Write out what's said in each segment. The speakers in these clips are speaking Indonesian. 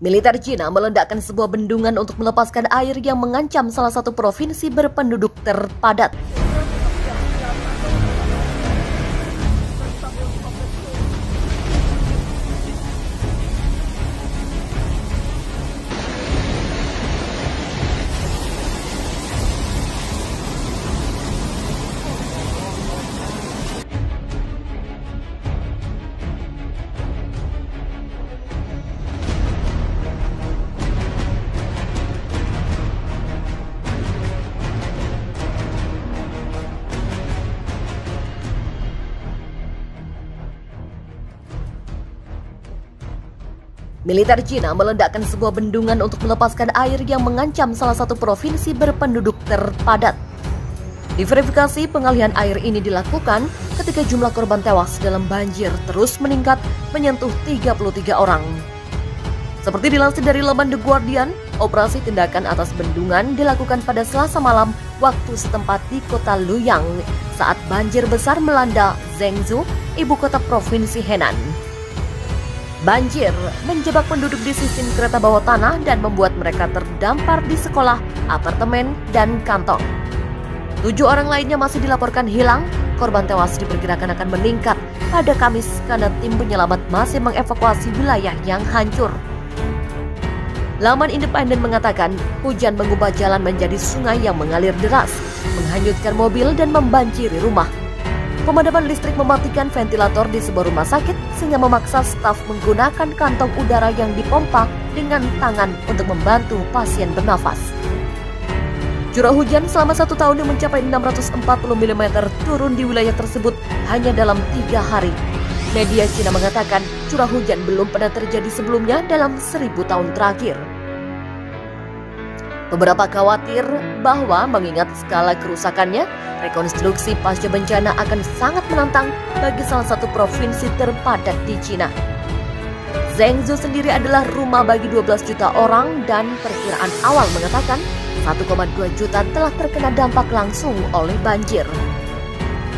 Militer Cina meledakkan sebuah bendungan untuk melepaskan air yang mengancam salah satu provinsi berpenduduk terpadat. Militer Cina meledakkan sebuah bendungan untuk melepaskan air yang mengancam salah satu provinsi berpenduduk terpadat. Diverifikasi pengalihan air ini dilakukan ketika jumlah korban tewas dalam banjir terus meningkat menyentuh 33 orang. Seperti dilansir dari laman The Guardian, operasi tindakan atas bendungan dilakukan pada Selasa malam waktu setempat di kota Luoyang saat banjir besar melanda Zhengzhou, ibu kota provinsi Henan. Banjir menjebak penduduk di sistem kereta bawah tanah dan membuat mereka terdampar di sekolah, apartemen, dan kantor. 7 orang lainnya masih dilaporkan hilang. Korban tewas diperkirakan akan meningkat pada Kamis karena tim penyelamat masih mengevakuasi wilayah yang hancur. Laman Independen mengatakan hujan mengubah jalan menjadi sungai yang mengalir deras, menghanyutkan mobil dan membanjiri rumah. Pemadaman listrik mematikan ventilator di sebuah rumah sakit sehingga memaksa staf menggunakan kantong udara yang dipompa dengan tangan untuk membantu pasien bernafas. Curah hujan selama 1 tahun yang mencapai 640 mm turun di wilayah tersebut hanya dalam 3 hari. Media Cina mengatakan curah hujan belum pernah terjadi sebelumnya dalam 1000 tahun terakhir. Beberapa khawatir bahwa mengingat skala kerusakannya, rekonstruksi pasca bencana akan sangat menantang bagi salah satu provinsi terpadat di Cina. Zhengzhou sendiri adalah rumah bagi 12 juta orang dan perkiraan awal mengatakan 1,2 juta telah terkena dampak langsung oleh banjir.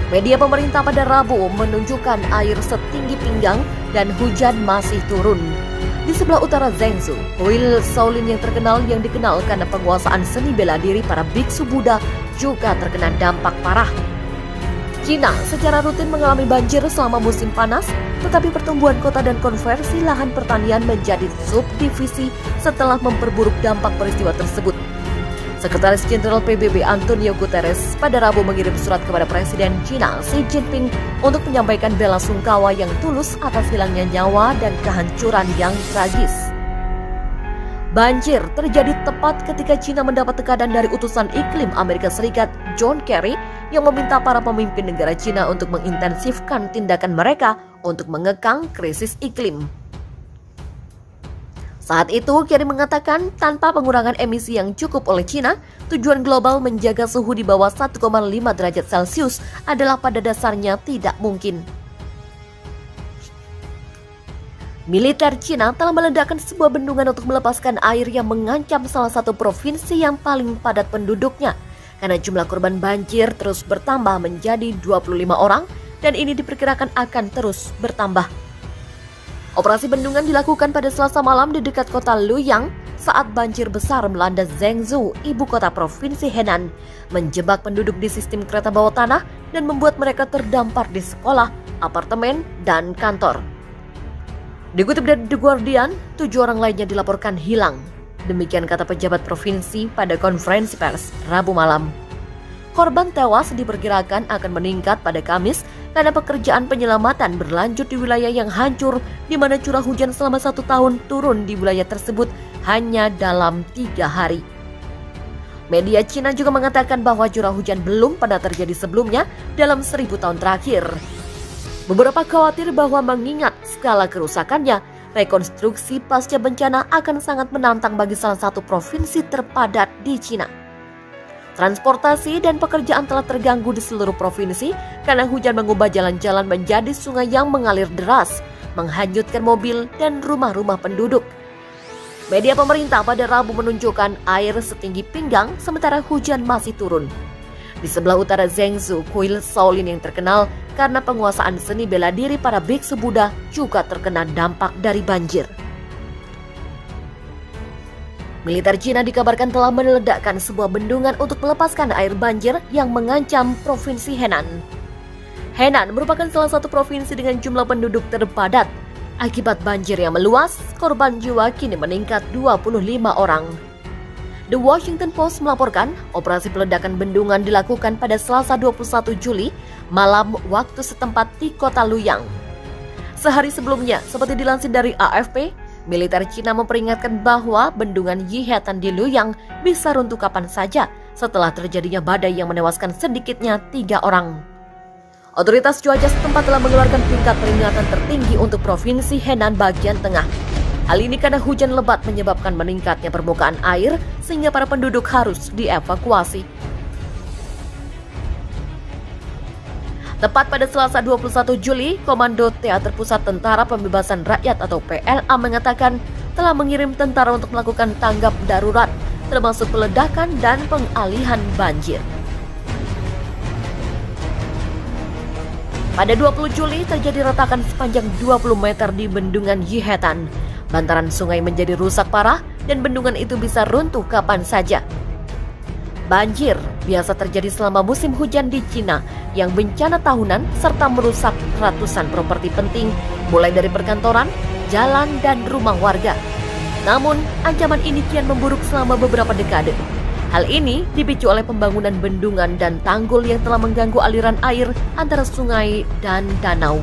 Media pemerintah pada Rabu menunjukkan air setinggi pinggang dan hujan masih turun. Di sebelah utara Zhengzhou, kuil Shaolin yang dikenal karena penguasaan seni bela diri para biksu Buddha juga terkena dampak parah. Cina secara rutin mengalami banjir selama musim panas, tetapi pertumbuhan kota dan konversi lahan pertanian menjadi subdivisi setelah memperburuk dampak peristiwa tersebut. Sekretaris Jenderal PBB Antonio Guterres pada Rabu mengirim surat kepada Presiden Cina Xi Jinping untuk menyampaikan bela sungkawa yang tulus atas hilangnya nyawa dan kehancuran yang tragis. Banjir terjadi tepat ketika Cina mendapat tekanan dari utusan iklim Amerika Serikat John Kerry yang meminta para pemimpin negara Cina untuk mengintensifkan tindakan mereka untuk mengekang krisis iklim. Saat itu, Kerry mengatakan tanpa pengurangan emisi yang cukup oleh Cina, tujuan global menjaga suhu di bawah 1,5 derajat Celcius adalah pada dasarnya tidak mungkin. Militer Cina telah meledakkan sebuah bendungan untuk melepaskan air yang mengancam salah satu provinsi yang paling padat penduduknya, karena jumlah korban banjir terus bertambah menjadi 25 orang dan ini diperkirakan akan terus bertambah. Operasi bendungan dilakukan pada Selasa malam di dekat kota Luoyang saat banjir besar melanda Zhengzhou, ibu kota provinsi Henan, menjebak penduduk di sistem kereta bawah tanah dan membuat mereka terdampar di sekolah, apartemen, dan kantor. Dikutip dari The Guardian, 7 orang lainnya dilaporkan hilang. Demikian kata pejabat provinsi pada konferensi pers Rabu malam. Korban tewas diperkirakan akan meningkat pada Kamis karena pekerjaan penyelamatan berlanjut di wilayah yang hancur di mana curah hujan selama 1 tahun turun di wilayah tersebut hanya dalam 3 hari. Media Cina juga mengatakan bahwa curah hujan belum pernah terjadi sebelumnya dalam 1000 tahun terakhir. Beberapa khawatir bahwa mengingat skala kerusakannya, rekonstruksi pasca bencana akan sangat menantang bagi salah satu provinsi terpadat di Cina. Transportasi dan pekerjaan telah terganggu di seluruh provinsi karena hujan mengubah jalan-jalan menjadi sungai yang mengalir deras, menghanyutkan mobil dan rumah-rumah penduduk. Media pemerintah pada Rabu menunjukkan air setinggi pinggang sementara hujan masih turun. Di sebelah utara Zhengzhou, kuil Shaolin yang terkenal karena penguasaan seni bela diri para biksu Buddha juga terkena dampak dari banjir. Militer Cina dikabarkan telah meledakkan sebuah bendungan untuk melepaskan air banjir yang mengancam Provinsi Henan. Henan merupakan salah satu provinsi dengan jumlah penduduk terpadat. Akibat banjir yang meluas, korban jiwa kini meningkat 25 orang. The Washington Post melaporkan, operasi peledakan bendungan dilakukan pada Selasa 21 Juli malam waktu setempat di kota Luyang. Sehari sebelumnya, seperti dilansir dari AFP, militer Cina memperingatkan bahwa bendungan Yihetan di Luyang bisa runtuh kapan saja setelah terjadinya badai yang menewaskan sedikitnya 3 orang. Otoritas cuaca setempat telah mengeluarkan tingkat peringatan tertinggi untuk Provinsi Henan bagian tengah. Hal ini karena hujan lebat menyebabkan meningkatnya permukaan air sehingga para penduduk harus dievakuasi. Tepat pada Selasa 21 Juli, Komando Teater Pusat Tentara Pembebasan Rakyat atau PLA mengatakan telah mengirim tentara untuk melakukan tanggap darurat, termasuk peledakan dan pengalihan banjir. Pada 20 Juli terjadi retakan sepanjang 20 meter di bendungan Yihetan. Bantaran sungai menjadi rusak parah dan bendungan itu bisa runtuh kapan saja. Banjir biasa terjadi selama musim hujan di Cina yang bencana tahunan serta merusak ratusan properti penting mulai dari perkantoran, jalan, dan rumah warga. Namun, ancaman ini kian memburuk selama beberapa dekade. Hal ini dipicu oleh pembangunan bendungan dan tanggul yang telah mengganggu aliran air antara sungai dan danau.